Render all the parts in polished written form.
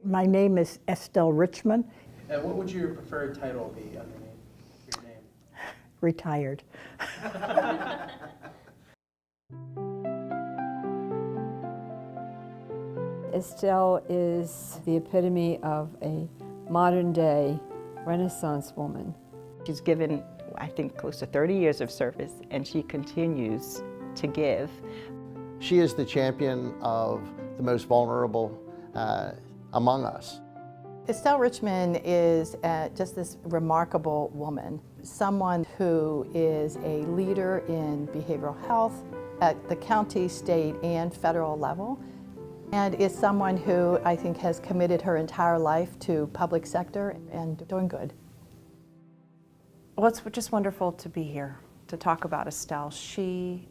My name is Estelle Richman. And what would your preferred title be underneath your name? Retired. Estelle is the epitome of a modern-day Renaissance woman. She's given, I think, close to 30 years of service, and she continues to give. She is the champion of the most vulnerable among us. Estelle Richman is just this remarkable woman, someone who is a leader in behavioral health at the county, state, and federal level, and is someone who I think has committed her entire life to public sector and doing good. Well, it's just wonderful to be here to talk about Estelle. She,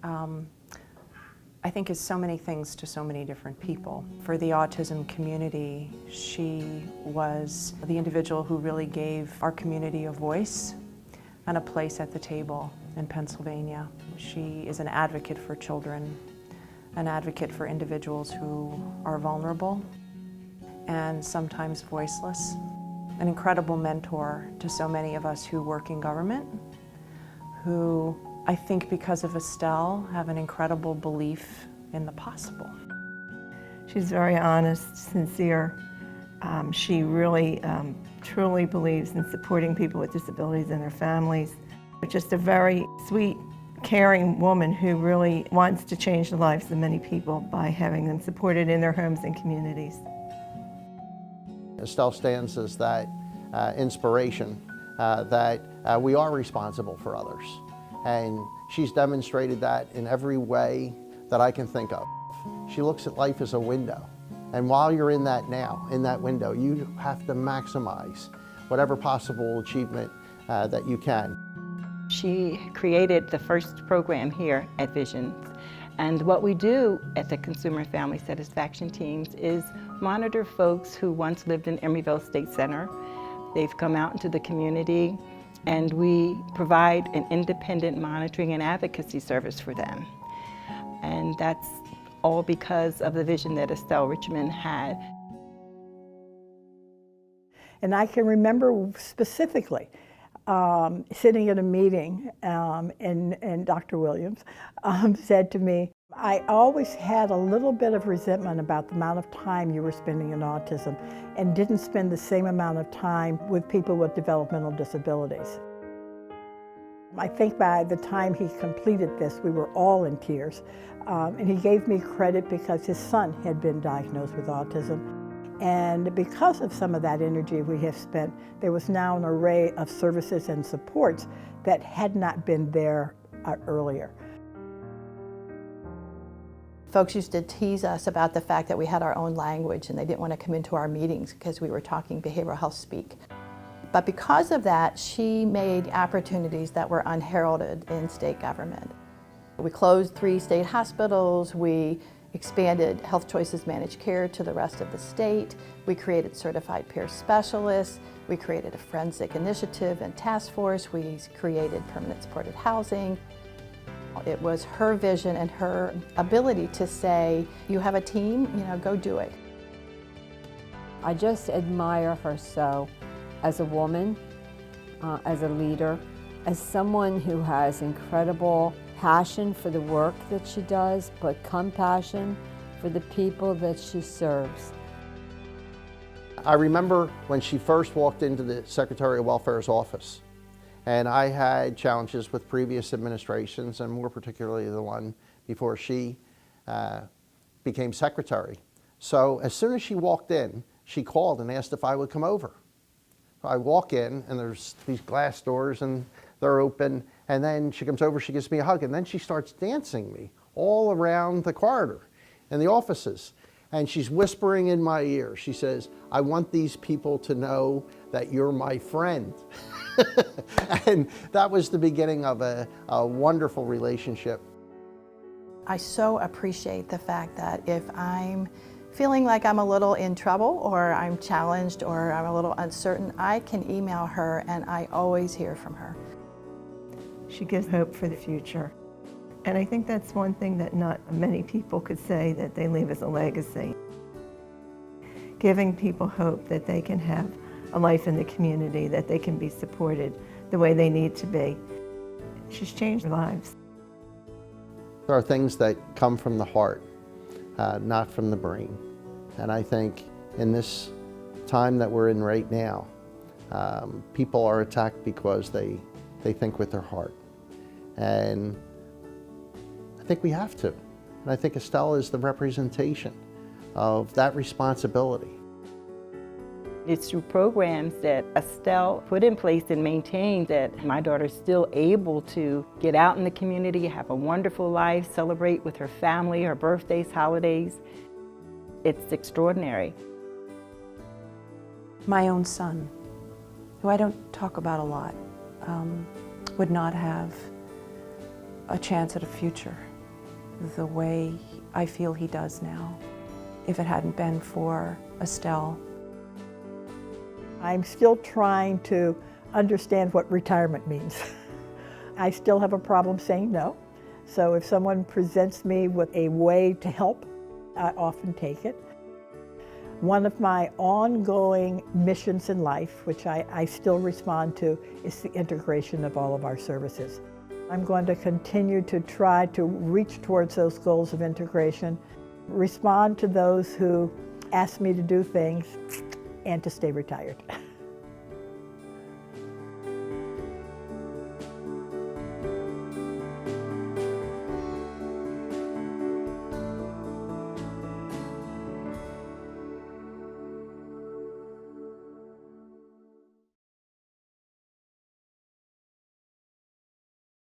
I think, is so many things to so many different people. For the autism community, she was the individual who really gave our community a voice and a place at the table in Pennsylvania. She is an advocate for children, an advocate for individuals who are vulnerable and sometimes voiceless, an incredible mentor to so many of us who work in government, who I think because of Estelle have an incredible belief in the possible. She's very honest, sincere. She really truly believes in supporting people with disabilities and their families. Just a very sweet, caring woman who really wants to change the lives of many people by having them supported in their homes and communities. Estelle stands as that inspiration that we are responsible for others. And she's demonstrated that in every way that I can think of. She looks at life as a window. And while you're in that now, in that window, you have to maximize whatever possible achievement that you can. She created the first program here at Visions. And what we do at the Consumer and Family Satisfaction Teams is monitor folks who once lived in Emeryville State Center. They've come out into the community, and we provide an independent monitoring and advocacy service for them. And that's all because of the vision that Estelle Richman had. And I can remember specifically sitting at a meeting and Dr. Williams said to me, I always had a little bit of resentment about the amount of time you were spending in autism and didn't spend the same amount of time with people with developmental disabilities. I think by the time he completed this, we were all in tears. And he gave me credit because his son had been diagnosed with autism. And because of some of that energy we have spent, there was now an array of services and supports that had not been there earlier. Folks used to tease us about the fact that we had our own language and they didn't want to come into our meetings because we were talking behavioral health speak. But because of that, she made opportunities that were unheralded in state government. We closed 3 state hospitals, we expanded Health Choices Managed Care to the rest of the state, we created certified peer specialists, we created a forensic initiative and task force, we created permanent supported housing. It was her vision and her ability to say, you have a team, go do it. I just admire her so as a woman, as a leader, as someone who has incredible passion for the work that she does, but compassion for the people that she serves. I remember when she first walked into the Secretary of Welfare's office, and I had challenges with previous administrations, and more particularly the one before she became secretary. So as soon as she walked in, she called and asked if I would come over. So I walk in, and there's these glass doors, and they're open, and then she comes over, she gives me a hug, and then she starts dancing me all around the corridor in the offices. And she's whispering in my ear. She says, I want these people to know that you're my friend. And that was the beginning of a wonderful relationship. I so appreciate the fact that if I'm feeling like I'm a little in trouble or I'm challenged or I'm a little uncertain, I can email her and I always hear from her. She gives hope for the future. And I think that's one thing that not many people could say that they leave as a legacy. giving people hope that they can have a life in the community, that they can be supported the way they need to be. She's changed lives. There are things that come from the heart, not from the brain. And I think in this time that we're in right now, people are attacked because they think with their heart. And I think we have to. And I think Estelle is the representation of that responsibility. It's through programs that Estelle put in place and maintained that my daughter's still able to get out in the community, have a wonderful life, celebrate with her family, her birthdays, holidays. It's extraordinary. My own son, who I don't talk about a lot, would not have a chance at a future the way I feel he does now if it hadn't been for Estelle. I'm still trying to understand what retirement means. I still have a problem saying no. So if someone presents me with a way to help, I often take it. One of my ongoing missions in life, which I still respond to, is the integration of all of our services. I'm going to continue to try to reach towards those goals of integration, respond to those who ask me to do things, and to stay retired.